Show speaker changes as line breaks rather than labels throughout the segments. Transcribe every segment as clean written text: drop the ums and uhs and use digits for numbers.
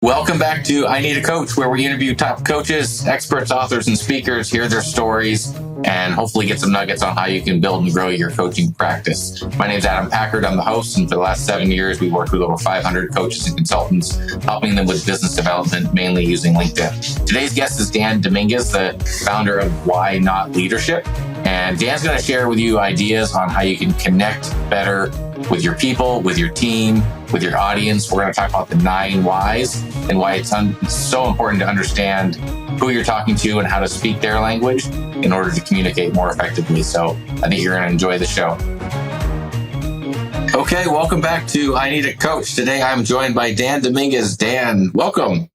Welcome back to I Need a Coach, where we interview top coaches, experts, authors, and speakers, hear their stories, and hopefully get some nuggets on how you can build and grow your coaching practice. My name is Adam Packard. I'm the host, and for the last 7 years, we've worked with over 500 coaches and consultants, helping them with business development, mainly using LinkedIn. Today's guest is Dan Dominguez, the founder of Why Not Leadership. And Dan's going to share with you ideas on how you can connect better with your people, with your team, with your audience. We're going to talk about the 9 whys and why it's so important to understand who you're talking to and how to speak their language in order to communicate more effectively. So I think you're going to enjoy the show. Okay, welcome back to I Need a Coach. Today I'm joined by Dan Dominguez. Dan, welcome.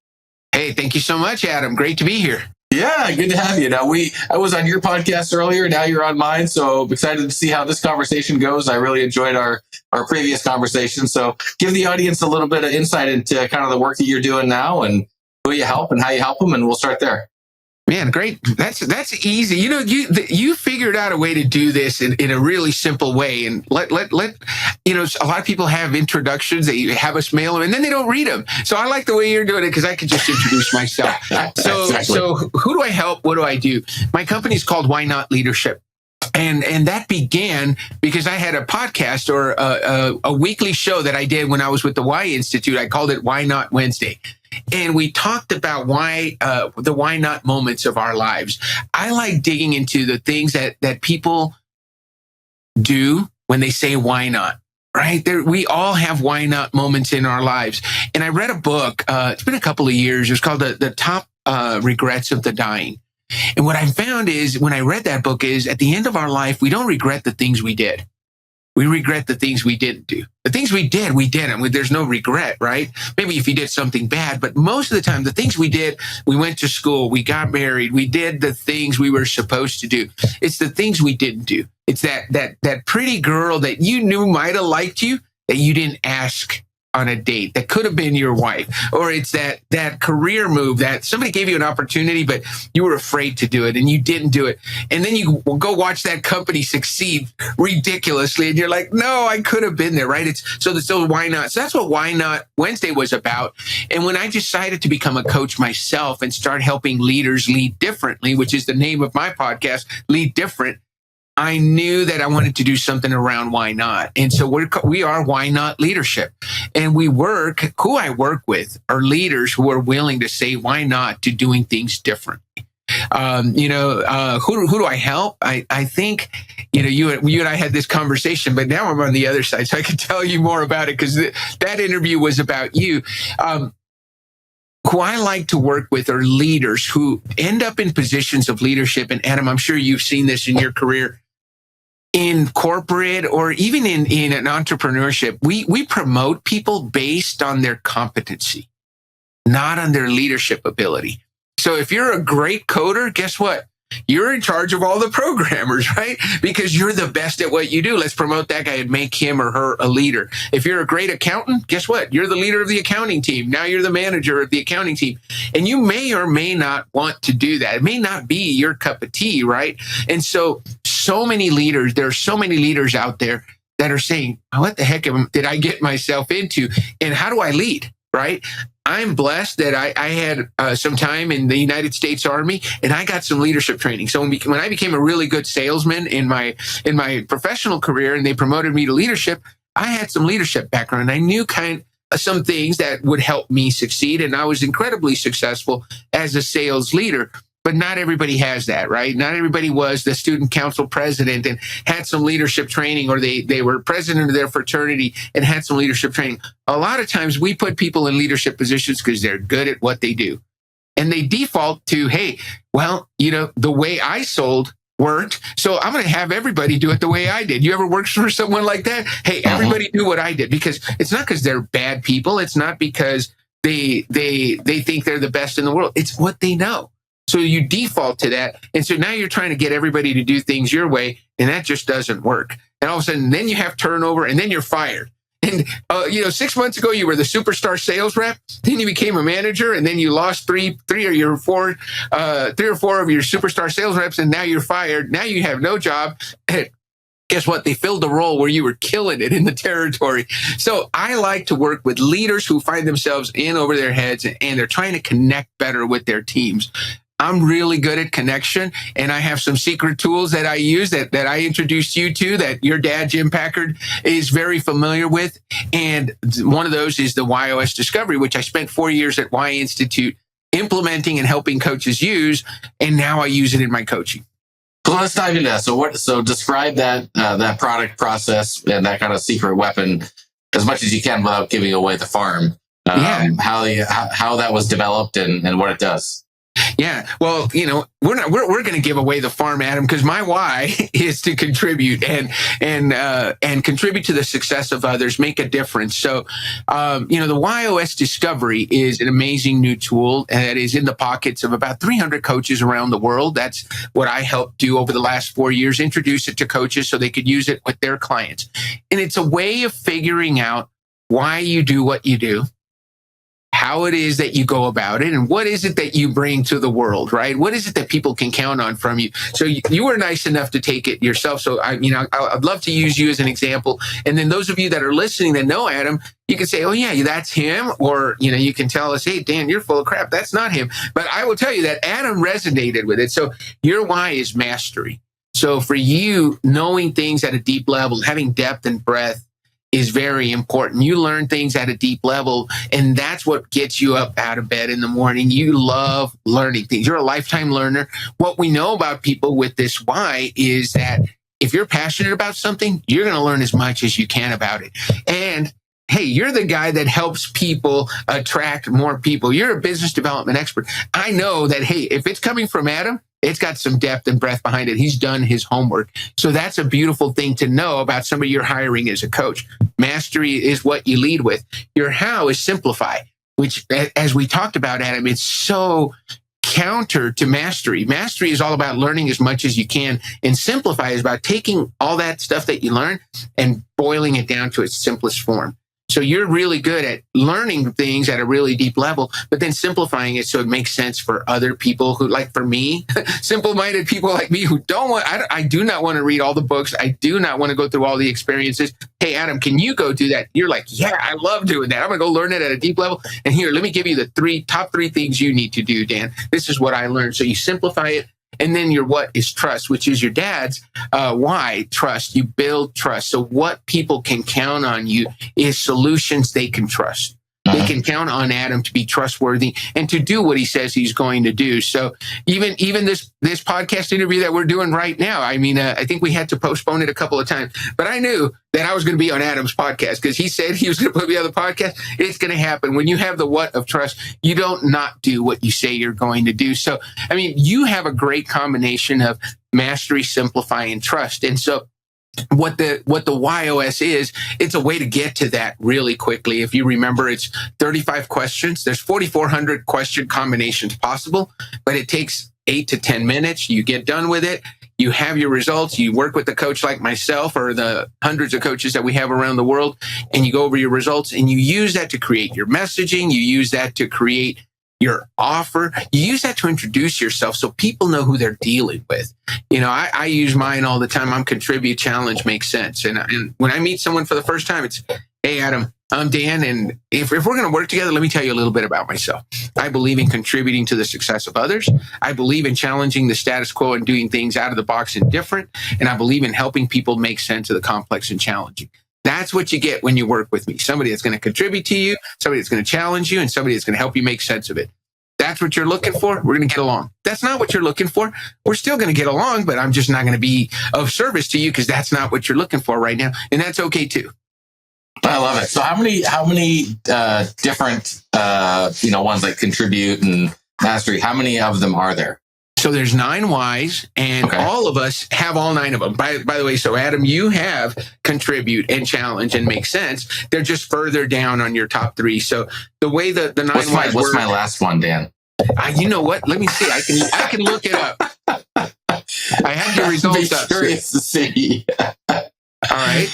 Hey, thank you so much, Adam. Great to be here.
Yeah, good to have you. Now, I was on your podcast earlier. Now you're on mine. So I'm excited to see how this conversation goes. I really enjoyed our previous conversation. So give the audience a little bit of insight into kind of the work that you're doing now and who you help and how you help them. And we'll start there.
Man, great. That's easy. You know, you figured out a way to do this in a really simple way. And let you know, a lot of people have introductions that you have us mail them and then they don't read them. So I like the way you're doing it because I could just introduce myself. So who do I help? What do I do? My company is called Why Not Leadership. And that began because I had a podcast or a weekly show that I did when I was with the Why Institute. I called it Why Not Wednesday. And we talked about the why not moments of our lives. I like digging into the things that people do when they say why not, right? We all have why not moments in our lives. And I read a book, it's been a couple of years, it's called The Top Regrets of the Dying. And what I found is when I read that book is at the end of our life, we don't regret the things we did. We regret the things we didn't do. The things we did, we didn't. There's no regret, right? Maybe if you did something bad, but most of the time, the things we did, we went to school, we got married, we did the things we were supposed to do. It's the things we didn't do. It's that pretty girl that you knew might have liked you that you didn't ask on a date that could have been your wife, or it's that career move that somebody gave you an opportunity, but you were afraid to do it and you didn't do it. And then you will go watch that company succeed ridiculously. And you're like, no, I could have been there, right? So why not? So that's what Why Not Wednesday was about. And when I decided to become a coach myself and start helping leaders lead differently, which is the name of my podcast, Lead Different, I knew that I wanted to do something around why not. And so we are Why Not Leadership. And who I work with are leaders who are willing to say why not to doing things differently. Who do I help? I think, you and I had this conversation, but now I'm on the other side, so I can tell you more about it because that interview was about you. Who I like to work with are leaders who end up in positions of leadership. And Adam, I'm sure you've seen this in your career in corporate or even in an entrepreneurship. We promote people based on their competency, not on their leadership ability. So if you're a great coder, guess what? You're in charge of all the programmers, right? Because you're the best at what you do. Let's promote that guy and make him or her a leader. If you're a great accountant, guess what? You're the leader of the accounting team. Now you're the manager of the accounting team. And you may or may not want to do that. It may not be your cup of tea, right? And so many leaders, there are so many leaders out there that are saying, what the heck did I get myself into? And how do I lead, right? I'm blessed that I had some time in the United States Army and I got some leadership training. So when I became a really good salesman in my professional career and they promoted me to leadership, I had some leadership background. I knew some things that would help me succeed. And I was incredibly successful as a sales leader. But not everybody has that, right? Not everybody was the student council president and had some leadership training, or they were president of their fraternity and had some leadership training. A lot of times we put people in leadership positions because they're good at what they do. And they default to, hey, well, the way I sold worked, so I'm going to have everybody do it the way I did. You ever worked for someone like that? Hey, everybody do what I did. Because it's not because they're bad people. It's not because they think they're the best in the world. It's what they know. So you default to that. And so now you're trying to get everybody to do things your way, and that just doesn't work. And all of a sudden, then you have turnover, and then you're fired. And, 6 months ago, you were the superstar sales rep. Then you became a manager, and then you lost three or four of your superstar sales reps, and now you're fired. Now you have no job. guess what? They filled the role where you were killing it in the territory. So I like to work with leaders who find themselves in over their heads and they're trying to connect better with their teams. I'm really good at connection, and I have some secret tools that I use that I introduced you to that your dad, Jim Packard, is very familiar with. And one of those is the WHY.os Discovery, which I spent 4 years at Y Institute implementing and helping coaches use. And now I use it in my coaching.
So let's dive into that. So describe that product process and that kind of secret weapon as much as you can without giving away the farm. How that was developed and what it does.
Yeah. Well, we're going to give away the farm, Adam, because my why is to contribute and contribute to the success of others, make a difference. So, the WHY.os Discovery is an amazing new tool that is in the pockets of about 300 coaches around the world. That's what I helped do over the last 4 years, introduce it to coaches so they could use it with their clients. And it's a way of figuring out why you do what you do, how it is that you go about it, and what is it that you bring to the world, right? What is it that people can count on from you? So you were nice enough to take it yourself. So I'd love to use you as an example. And then those of you that are listening that know Adam, you can say, oh yeah, that's him. Or, you can tell us, hey, Dan, you're full of crap. That's not him. But I will tell you that Adam resonated with it. So your why is mastery. So for you, knowing things at a deep level, having depth and breadth, is very important. You learn things at a deep level, and that's what gets you up out of bed in the morning. You love learning things. You're a lifetime learner. What we know about people with this why is that if you're passionate about something, you're going to learn as much as you can about it. And hey, you're the guy that helps people attract more people. You're a business development expert. I know that, hey, if it's coming from Adam, it's got some depth and breadth behind it. He's done his homework. So that's a beautiful thing to know about somebody you're hiring as a coach. Mastery is what you lead with. Your how is simplify, which, as we talked about, Adam, it's so counter to mastery. Mastery is all about learning as much as you can, and simplify is about taking all that stuff that you learn and boiling it down to its simplest form. So you're really good at learning things at a really deep level, but then simplifying it so it makes sense for other people who, like for me, simple-minded people like me who I do not want to read all the books. I do not want to go through all the experiences. Hey, Adam, can you go do that? You're like, yeah, I love doing that. I'm going to go learn it at a deep level. And here, let me give you the top three things you need to do, Dan. This is what I learned. So you simplify it. And then your what is trust, which is your dad's why, trust. You build trust. So what people can count on you is solutions they can trust. They can count on Adam to be trustworthy and to do what he says he's going to do. So even this podcast interview that we're doing right now, I think we had to postpone it a couple of times, but I knew that I was going to be on Adam's podcast because he said he was going to put me on the podcast. It's going to happen. When you have the what of trust, you don't not do what you say you're going to do. So, you have a great combination of mastery, simplify, and trust. And so what the WHY.os is, it's a way to get to that really quickly. If you remember, it's 35 questions. There's 4,400 question combinations possible, but it takes 8 to 10 minutes. You get done with it. You have your results. You work with a coach like myself or the hundreds of coaches that we have around the world, and you go over your results and you use that to create your messaging. You use that to create your offer. You use that to introduce yourself so people know who they're dealing with. I use mine all the time. I'm contribute, challenge, make sense. And when I meet someone for the first time, it's, hey, Adam, I'm Dan. And if we're going to work together, let me tell you a little bit about myself. I believe in contributing to the success of others. I believe in challenging the status quo and doing things out of the box and different. And I believe in helping people make sense of the complex and challenging. That's what you get when you work with me. Somebody that's going to contribute to you, somebody that's going to challenge you, and somebody that's going to help you make sense of it. That's what you're looking for. We're going to get along. That's not what you're looking for. We're still going to get along, but I'm just not going to be of service to you because that's not what you're looking for right now. And that's okay too.
I love it. So how many different, ones like contribute and mastery, how many of them are there?
So there's 9 whys, and all of us have all 9 of them. By the way, so Adam, you have contribute and challenge and make sense. They're just further down on your top 3. So the way the 9 whys work.
What's my last one, Dan?
You know what? Let me see. I can look it up. I have your results up.
Curious to see.
All right.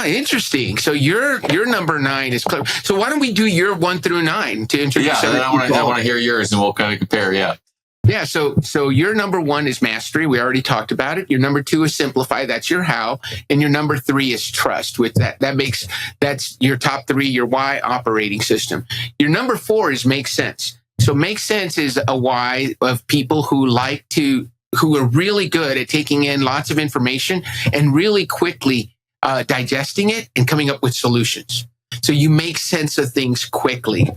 Interesting. So your number 9 is clear. So why don't we do your 1 through 9 to introduce?
Yeah, I want to hear yours, and we'll kind of compare. Yeah.
Yeah. So your number one is mastery. We already talked about it. Your number two is simplify. That's your how. And your number three is trust. With that's your top three, your why operating system. Your number four is make sense. So make sense is a why of people who are really good at taking in lots of information and really quickly digesting it and coming up with solutions. So you make sense of things quickly.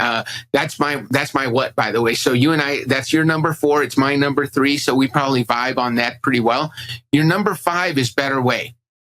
That's my what, by the way. So you and I, that's your number four. It's my number three. So we probably vibe on that pretty well. Your number five is better way.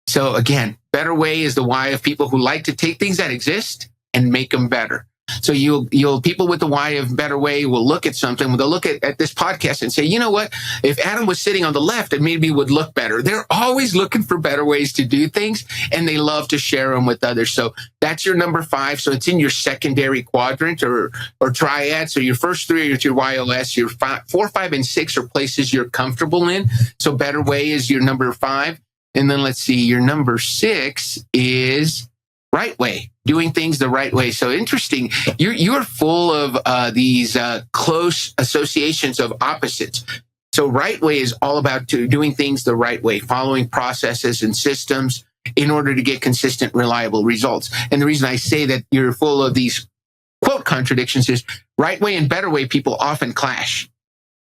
So again, better way is the why of people who like to take things that exist and make them better. So you'll people with the why of better way will look at something. They'll look at this podcast and say, you know what? If Adam was sitting on the left, it maybe would look better. They're always looking for better ways to do things, and they love to share them with others. So that's your number five. So it's in your secondary quadrant or triad. So your first three are your WHY.os. Your 4, 5, and 6 are places you're comfortable in. So better way is your number 5. And then let's see, your number 6 is right way, doing things the right way. So interesting. You're full of these close associations of opposites. So right way is all about doing things the right way, following processes and systems in order to get consistent, reliable results. And the reason I say that you're full of these quote contradictions is right way and better way people often clash.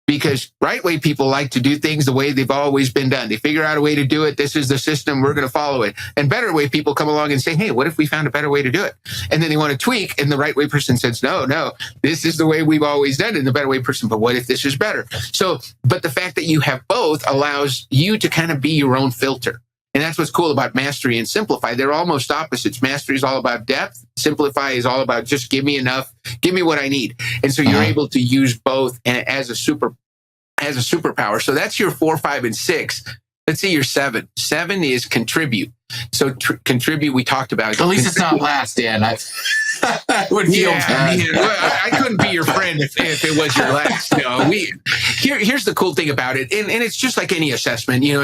Because right way people like to do things the way they've always been done. They figure out a way to do it. This is the system. We're going to follow it. And better way people come along and say, hey, what if we found a better way to do it? And then they want to tweak. And the right way person says, no, this is the way we've always done it. And the better way person, but what if this is better? So, but the fact that you have both allows you to kind of be your own filter. And that's what's cool about mastery and simplify. They're almost opposites. Mastery is all about depth. Simplify is all about just give me enough, give me what I need. And so you're able to use both as a superpower. So that's your 4, 5, and 6. Let's see your 7. 7 is contribute. So contribute, we talked about.
At least it's not last, Dan. I would feel bad.
Well, I couldn't be your friend if it was your last. No, here's the cool thing about it, and it's just like any assessment. You know,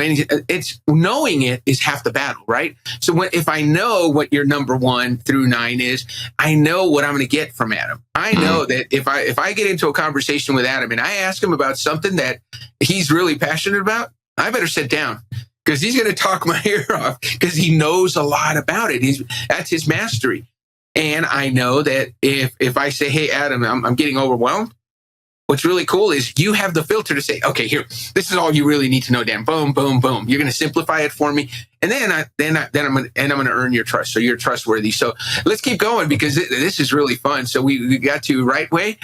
it's knowing it is half the battle, right? So if I know what your number 1 through 9 is, I know what I'm going to get from Adam. I know that if I get into a conversation with Adam and I ask him about something that he's really passionate about, I better sit down. Because he's going to talk my ear off because he knows a lot about it. That's his mastery. And I know that if I say, hey, Adam, I'm getting overwhelmed, what's really cool is you have the filter to say, okay, here, this is all you really need to know, Dan. Boom, boom, boom. You're going to simplify it for me. And then I'm going to earn your trust. So you're trustworthy. So let's keep going because this is really fun. So we got to right way.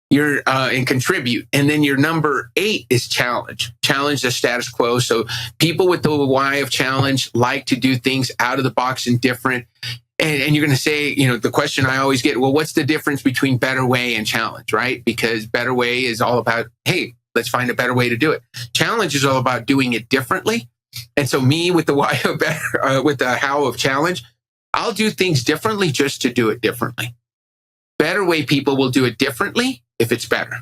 You're and contribute. And then your number 8 is challenge. Challenge the status quo. So people with the why of challenge like to do things out of the box and different. And you're going to say, you know, the question I always get, well, what's the difference between better way and challenge, right? Because better way is all about, hey, let's find a better way to do it. Challenge is all about doing it differently. And so me with the why of better, with the how of challenge, I'll do things differently just to do it differently. Better way people will do it differently if it's better.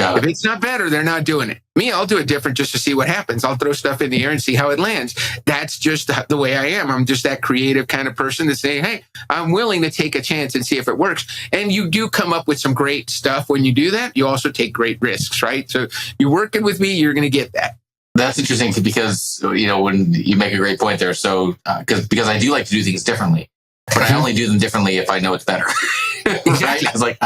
If it's not better, they're not doing it. Me, I'll do it different just to see what happens. I'll throw stuff in the air and see how it lands. That's just the way I am. I'm just that creative kind of person to say, hey, I'm willing to take a chance and see if it works. And you do come up with some great stuff when you do that. You also take great risks, right? So you're working with me, you're going to get that.
That's interesting because, you know, when you make a great point there. So, because I do like to do things differently, but I only do them differently if I know it's better. Exactly. Right? It's like,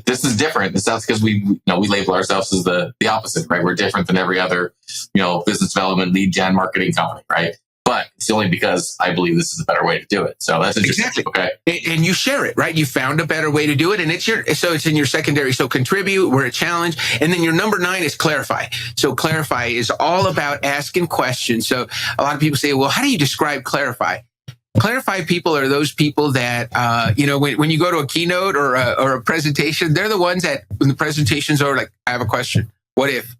this is different. That's because we label ourselves as the opposite, right? We're different than every other, business development, lead gen marketing company, right? But it's only because I believe this is a better way to do it. So that's interesting.
Exactly.
Okay.
And you share it, right? You found a better way to do it, and it's in your secondary. So contribute, we're a challenge. And then your number 9 is clarify. So clarify is all about asking questions. So a lot of people say, well, how do you describe clarify? Clarify people are those people that, when you go to a keynote or a presentation, they're the ones that when the presentations are like, I have a question. What if?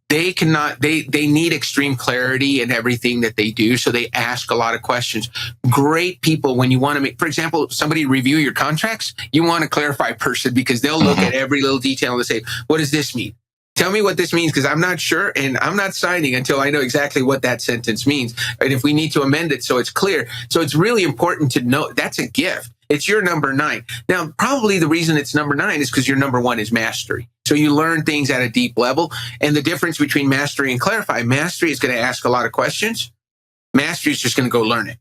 They need extreme clarity in everything that they do. So they ask a lot of questions. Great people, when you want to make, for example, somebody review your contracts, you want a clarify person because they'll look at every little detail and say, what does this mean? Tell me what this means because I'm not sure and I'm not signing until I know exactly what that sentence means. And if we need to amend it so it's clear. So it's really important to know that's a gift. It's your number 9. Now, probably the reason it's number 9 is because your number 1 is mastery. So you learn things at a deep level. And the difference between mastery and clarify, mastery is going to ask a lot of questions. Mastery is just going to go learn it.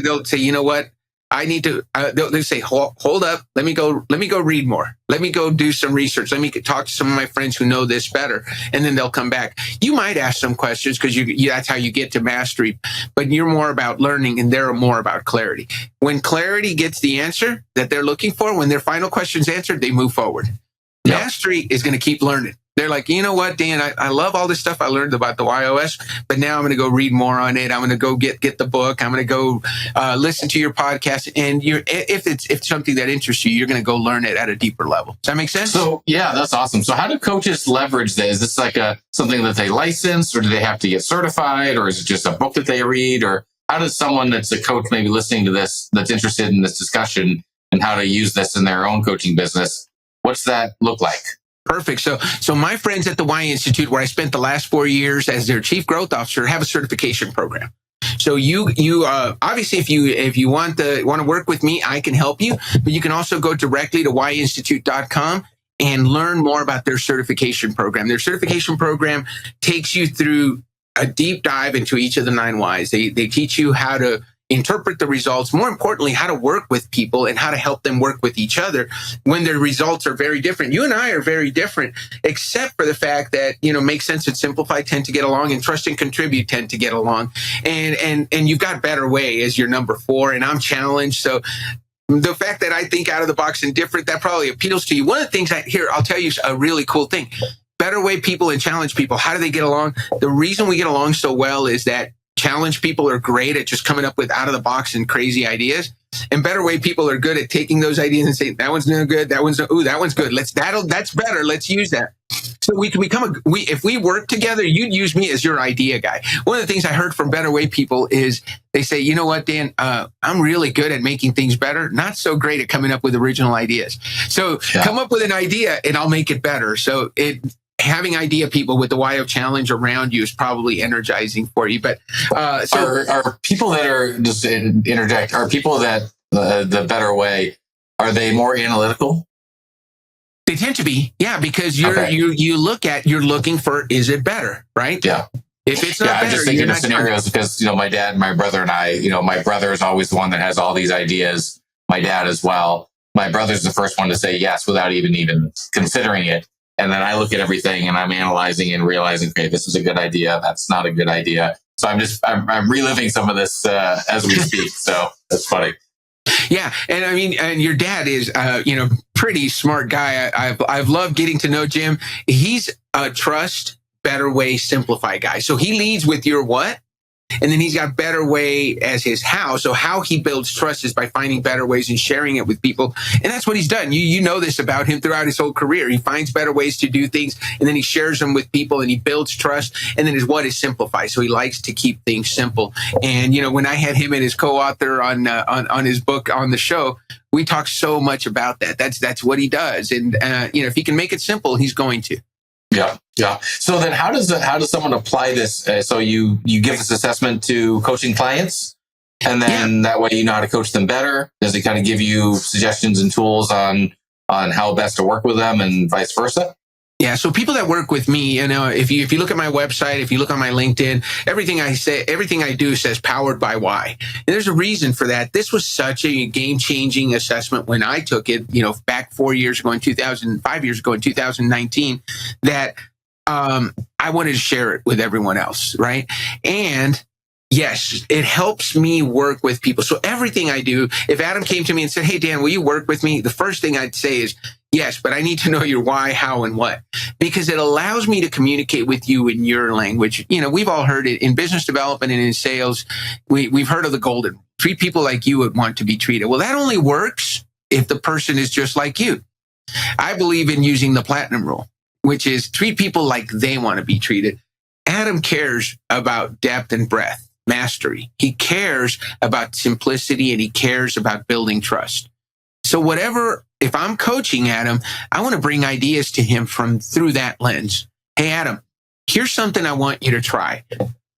They'll say, you know what? I need to, they'll say, hold up. Let me go read more. Let me go do some research. Let me talk to some of my friends who know this better. And then they'll come back. You might ask some questions because that's how you get to mastery, but you're more about learning and they're more about clarity. When clarity gets the answer that they're looking for, when their final question's answered, they move forward. Yep. Mastery is going to keep learning. They're like, you know what, Dan, I love all this stuff I learned about the WHY.os, but now I'm going to go read more on it. I'm going to go get the book. I'm going to go listen to your podcast. And if it's something that interests you, you're going to go learn it at a deeper level. Does that make sense?
So, yeah, that's awesome. So how do coaches leverage this? Is this like something that they license, or do they have to get certified, or is it just a book that they read? Or how does someone that's a coach maybe listening to this, that's interested in this discussion and how to use this in their own coaching business, what's that look like?
Perfect. So my friends at the Y Institute, where I spent the last 4 years as their chief growth officer, have a certification program. So you obviously, if you want to work with me, I can help you, but you can also go directly to whyinstitute.com and learn more about their certification program. Their certification program takes you through a deep dive into each of the 9 whys. They teach you how to interpret the results, more importantly, how to work with people and how to help them work with each other when their results are very different. You and I are very different, except for the fact that, Make Sense and Simplify tend to get along, and Trust and Contribute tend to get along. And you've got Better Way as your number 4, and I'm challenged. So the fact that I think out of the box and different, that probably appeals to you. One of the things I'll tell you a really cool thing. Better Way people and challenge people, how do they get along? The reason we get along so well is that challenge people are great at just coming up with out of the box and crazy ideas. And Better Way people are good at taking those ideas and saying, that one's no good. That one's good. That's better. Let's use that. So we can if we work together, you'd use me as your idea guy. One of the things I heard from Better Way people is they say, you know what, Dan, I'm really good at making things better. Not so great at coming up with original ideas. So come up with an idea and I'll make it better. So having idea people with the WHY challenge around you is probably energizing for you. But
are people that are just interject? Are people that the Better Way, are they more analytical?
They tend to be, yeah, because you're looking for, is it better, right?
Yeah.
If it's not better,
I'm just thinking of scenarios because my dad, my brother, and I. My brother is always the one that has all these ideas. My dad as well. My brother's the first one to say yes without even considering it. And then I look at everything and I'm analyzing and realizing, okay, this is a good idea. That's not a good idea. So I'm reliving some of this as we speak. So that's funny.
Yeah. And I mean, and your dad is, pretty smart guy. I've loved getting to know Jim. He's a Trust, Better Way, Simplify guy. So he leads with your what? And then he's got Better Way as his how. So how he builds trust is by finding better ways and sharing it with people. And that's what he's done. You know this about him throughout his whole career. He finds better ways to do things, and then he shares them with people, and he builds trust. And then his what is simplify. So he likes to keep things simple. And, when I had him and his co-author on his book on the show, we talked so much about that. That's what he does. And, if he can make it simple, he's going to.
Yeah. Yeah. So then how does someone apply this? So you give this assessment to coaching clients, and then that way you know how to coach them better. Does it kind of give you suggestions and tools on how best to work with them and vice versa?
Yeah. So people that work with me, if you look at my website, if you look on my LinkedIn, everything I do says powered by why. And there's a reason for that. This was such a game-changing assessment when I took it, back 5 years ago in 2019, that I wanted to share it with everyone else, right? And yes, it helps me work with people. So everything I do, if Adam came to me and said, hey, Dan, will you work with me? The first thing I'd say is, yes, but I need to know your why, how, and what, because it allows me to communicate with you in your language. We've all heard it in business development and in sales. We've heard of the golden rule. Treat people like you would want to be treated. Well, that only works if the person is just like you. I believe in using the platinum rule, which is treat people like they want to be treated. Adam cares about depth and breadth, mastery. He cares about simplicity, and he cares about building trust. So if I'm coaching Adam, I want to bring ideas to him through that lens. Hey, Adam, here's something I want you to try.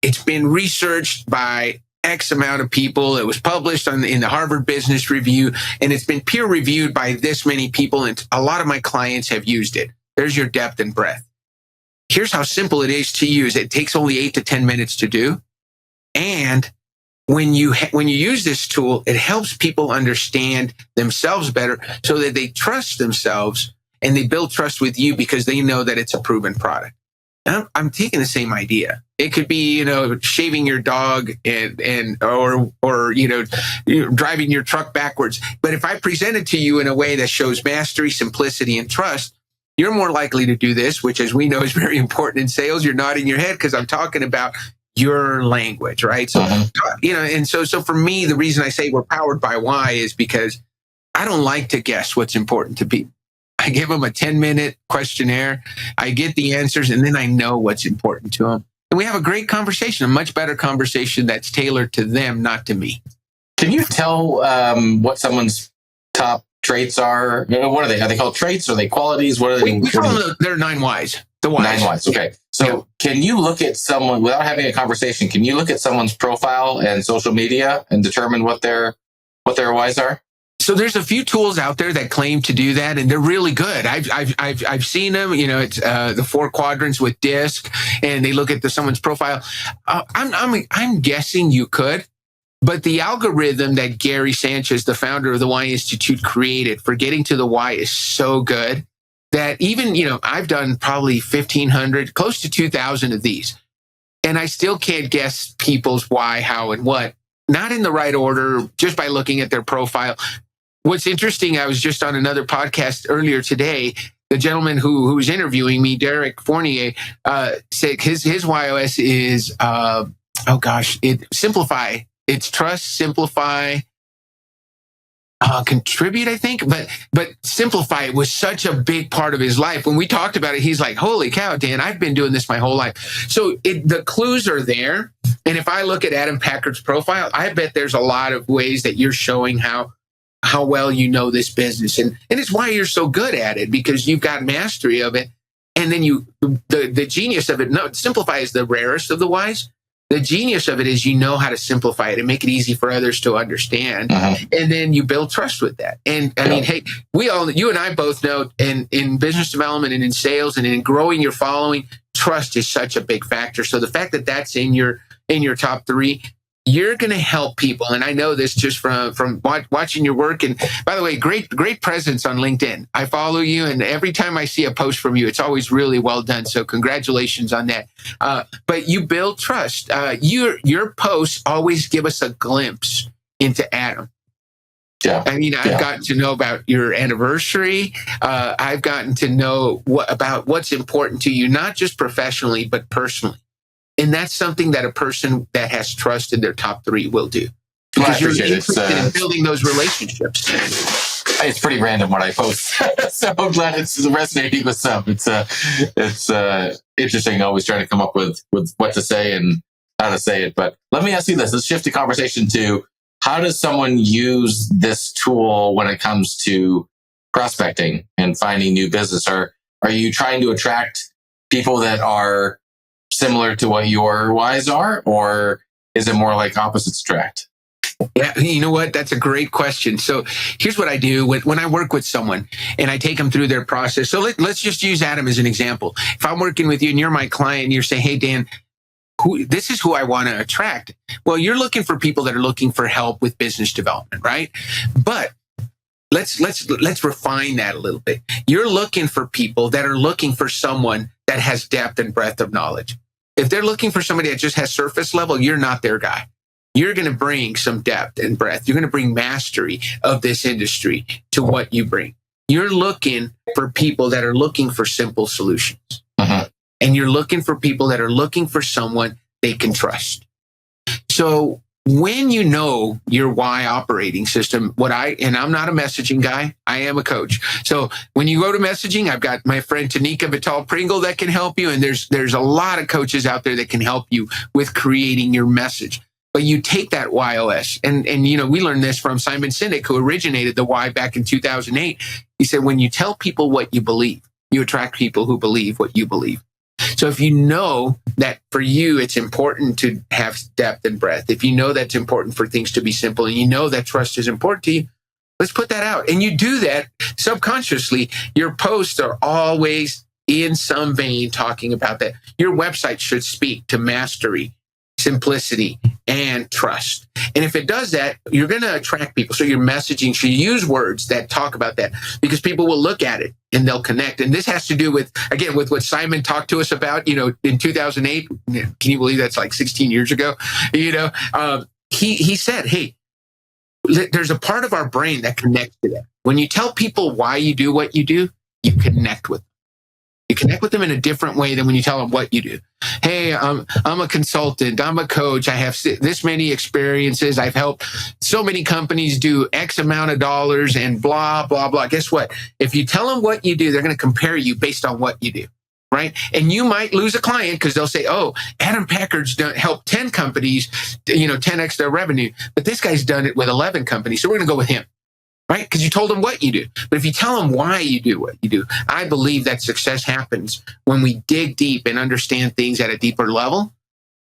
It's been researched by X amount of people. It was published in the Harvard Business Review, and it's been peer reviewed by this many people. And a lot of my clients have used it. There's your depth and breadth. Here's how simple it is to use. It takes only 8 to 10 minutes to do. And when you use this tool, it helps people understand themselves better so that they trust themselves and they build trust with you because they know that it's a proven product. And I'm taking the same idea. It could be, shaving your dog or driving your truck backwards. But if I present it to you in a way that shows mastery, simplicity, and trust, you're more likely to do this, which, as we know, is very important in sales. You're nodding your head because I'm talking about your language, right? So, and so for me, the reason I say we're powered by why is because I don't like to guess what's important to people. I give them a 10-minute questionnaire. I get the answers, and then I know what's important to them. And we have a great conversation, a much better conversation that's tailored to them, not to me.
Can you tell what someone's top traits are? What are they? Are they called traits? Are they qualities? What are they?
We call them their 9 whys. The whys.
9 whys. Okay. So Can you look at someone without having a conversation? Can you look at someone's profile and social media and determine what their whys are?
So there's a few tools out there that claim to do that, and they're really good. I've seen them. It's the 4 quadrants with DISC, and they look at someone's profile. I'm guessing you could, but the algorithm that Gary Sanchez, the founder of the Why Institute, created for getting to the why is so good that even I've done probably 1,500, close to 2,000 of these, and I still can't guess people's why, how, and what. Not in the right order, just by looking at their profile. What's interesting, I was just on another podcast earlier today. The gentleman who was interviewing me, Derek Fournier, said his YOS is, simplify. It's trust, simplify, contribute, I think. But simplify was such a big part of his life. When we talked about it, he's like, holy cow, Dan, I've been doing this my whole life. So the clues are there. And if I look at Adam Packard's profile, I bet there's a lot of ways that you're showing how well you know this business. And it's why you're so good at it, because you've got mastery of it. And then the genius of it, simplify is the rarest of the whys. The genius of it is you know how to simplify it and make it easy for others to understand. And then you build trust with that. And I mean, hey, you and I both know in business development and in sales and in growing your following, trust is such a big factor. So the fact that that's in your top 3, you're going to help people. And I know this just from watching your work. And by the way, great presence on LinkedIn. I follow you, and every time I see a post from you, it's always really well done. So congratulations on that. But you build trust. Your posts always give us a glimpse into Adam.
Yeah.
I mean, I've gotten to know about your anniversary. I've gotten to know about what's important to you, not just professionally, but personally. And that's something that a person that has trust in their top 3 will do. Because you're interested in building those relationships.
It's pretty random what I post. So I'm glad it's resonating with some. It's interesting, always trying to come up with what to say and how to say it. But let me ask you this. Let's shift the conversation to how does someone use this tool when it comes to prospecting and finding new business? Are you trying to attract people that are similar to what your whys are, or is it more like opposites attract?
Yeah, you know what? That's a great question. So here's what I do when I work with someone and I take them through their process. So let's just use Adam as an example. If I'm working with you and you're my client and you're saying, hey, Dan, this is who I want to attract. Well, you're looking for people that are looking for help with business development, right? But let's refine that a little bit. You're looking for people that are looking for someone that has depth and breadth of knowledge. If they're looking for somebody that just has surface level, you're not their guy. You're going to bring some depth and breadth. You're going to bring mastery of this industry to what you bring. You're looking for people that are looking for simple solutions. And you're looking for people that are looking for someone they can trust. So when you know your why operating system, and I'm not a messaging guy, I am a coach. So when you go to messaging, I've got my friend Tanika Vital-Pringle that can help you. And there's a lot of coaches out there that can help you with creating your message. But you take that YOS, and we learned this from Simon Sinek, who originated the why back in 2008. He said, when you tell people what you believe, you attract people who believe what you believe. So if you know that for you, it's important to have depth and breadth, if you know that's important for things to be simple, and you know that trust is important to you, let's put that out. And you do that subconsciously. Your posts are always in some vein talking about that. Your website should speak to mastery, simplicity, and trust. And if it does that, you're going to attract people. So your messaging should use words that talk about that, because people will look at it and they'll connect. And this has to do with, again, with what Simon talked to us about, in 2008. Can you believe that's like 16 years ago? He said, hey, there's a part of our brain that connects to that. When you tell people why you do what you do, you connect with them. You connect with them in a different way than when you tell them what you do. Hey, I'm a consultant. I'm a coach. I have this many experiences. I've helped so many companies do X amount of dollars and blah, blah, blah. Guess what? If you tell them what you do, they're going to compare you based on what you do, right? And you might lose a client because they'll say, oh, Adam Packard's helped 10 companies, 10x their revenue. But this guy's done it with 11 companies. So we're going to go with him. Right? Because you told them what you do. But if you tell them why you do what you do, I believe that success happens when we dig deep and understand things at a deeper level.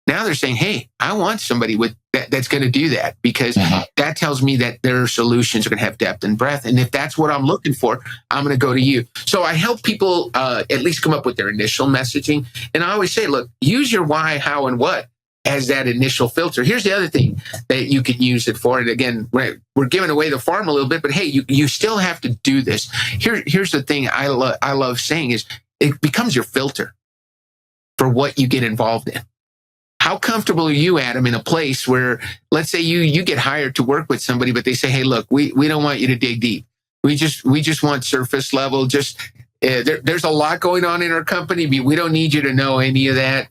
Now they're saying, hey, I want somebody with that's going to do that, because that tells me that their solutions are going to have depth and breadth. And if that's what I'm looking for, I'm going to go to you. So I help people at least come up with their initial messaging. And I always say, look, use your why, how, and what as that initial filter. Here's the other thing that you can use it for. And again, we're giving away the farm a little bit, but hey, you still have to do this. Here's the thing I love saying is it becomes your filter for what you get involved in. How comfortable are you, Adam, in a place where, let's say you get hired to work with somebody, but they say, hey, look, we don't want you to dig deep. We just want surface level. There's a lot going on in our company. We don't need you to know any of that.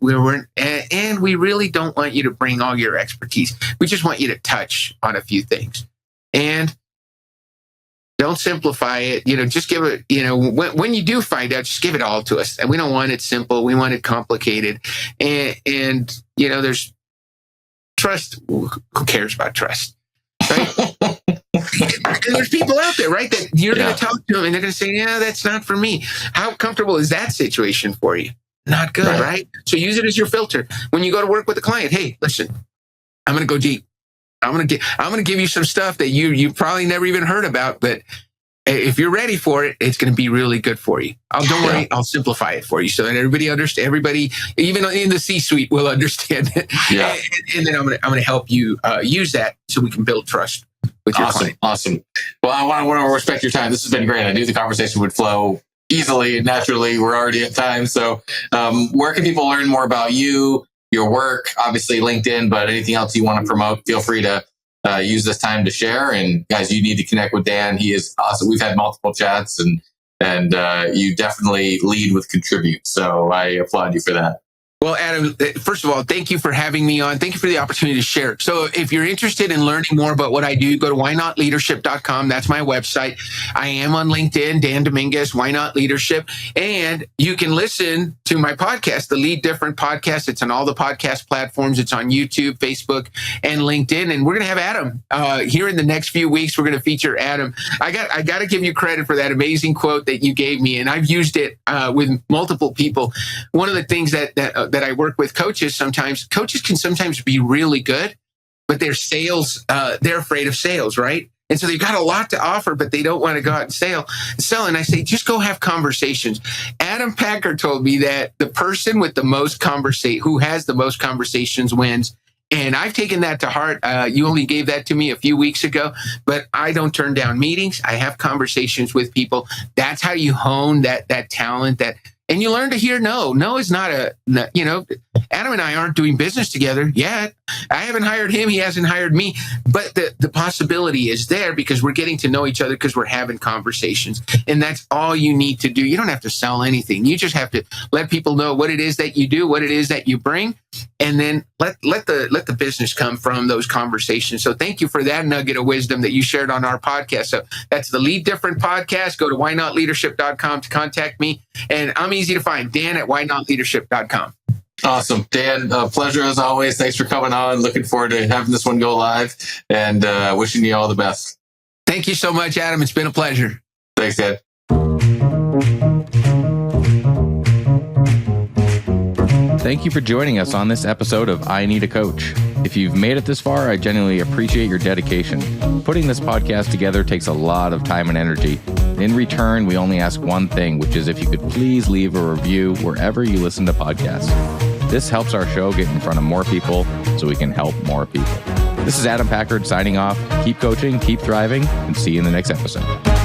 And we really don't want you to bring all your expertise. We just want you to touch on a few things. And don't simplify it. Just give it, when you do find out, just give it all to us. And we don't want it simple. We want it complicated. And there's trust. Who cares about trust? Right? And there's people out there, right, that you're going to talk to them and they're going to say, yeah, that's not for me. How comfortable is that situation for you? Not good, right? So use it as your filter. When you go to work with a client, hey, listen, I'm going to go deep. I'm going to give you some stuff that you probably never even heard about, but if you're ready for it, it's going to be really good for you. Don't worry, I'll simplify it for you so that everybody, even in the C-suite, will understand it. Yeah. And then I'm going to help you use that so we can build trust with your client.
Awesome. Well, I want to respect your time. This has been great. I knew the conversation would flow easily and naturally. We're already at time. So where can people learn more about you, your work? Obviously LinkedIn, but anything else you want to promote, feel free to use this time to share. And guys, you need to connect with Dan. He is awesome. We've had multiple chats and you definitely lead with contribute. So I applaud you for that.
Well, Adam, first of all, thank you for having me on. Thank you for the opportunity to share. So if you're interested in learning more about what I do, go to WHY.NOT That's my website. I am on LinkedIn, Dan Dominguez, Why Not Leadership. And you can listen to my podcast, the Lead Different podcast. It's on all the podcast platforms. It's on YouTube, Facebook, and LinkedIn. And we're going to have Adam here in the next few weeks. We're going to feature Adam. I got to give you credit for that amazing quote that you gave me. And I've used it with multiple people. One of the things that I work with coaches can sometimes be really good, but they're afraid of sales, right? And so they've got a lot to offer, but they don't want to go out and sell. And I say, just go have conversations. Adam Packard told me that the person with the most who has the most conversations wins. And I've taken that to heart. You only gave that to me a few weeks ago, but I don't turn down meetings. I have conversations with people. That's how you hone that talent, and you learn to hear no. No is not Adam and I aren't doing business together yet. I haven't hired him. He hasn't hired me. But the possibility is there because we're getting to know each other because we're having conversations. And that's all you need to do. You don't have to sell anything. You just have to let people know what it is that you do, what it is that you bring, and then let the business come from those conversations. So thank you for that nugget of wisdom that you shared on our podcast. So that's the Lead Different podcast. Go to WHYNotLeadership.com to contact me. And I'm easy to find, Dan at WHYNotLeadership.com.
Awesome. Dan, pleasure as always. Thanks for coming on. Looking forward to having this one go live and wishing you all the best.
Thank you so much, Adam. It's been a pleasure.
Thanks, Dan.
thank you for joining us on this episode of I Need a Coach. If you've made it this far, I genuinely appreciate your dedication. Putting this podcast together takes a lot of time and energy. In return, we only ask one thing, which is if you could please leave a review wherever you listen to podcasts. This helps our show get in front of more people so we can help more people. This is Adam Packard signing off. Keep coaching, keep thriving, and see you in the next episode.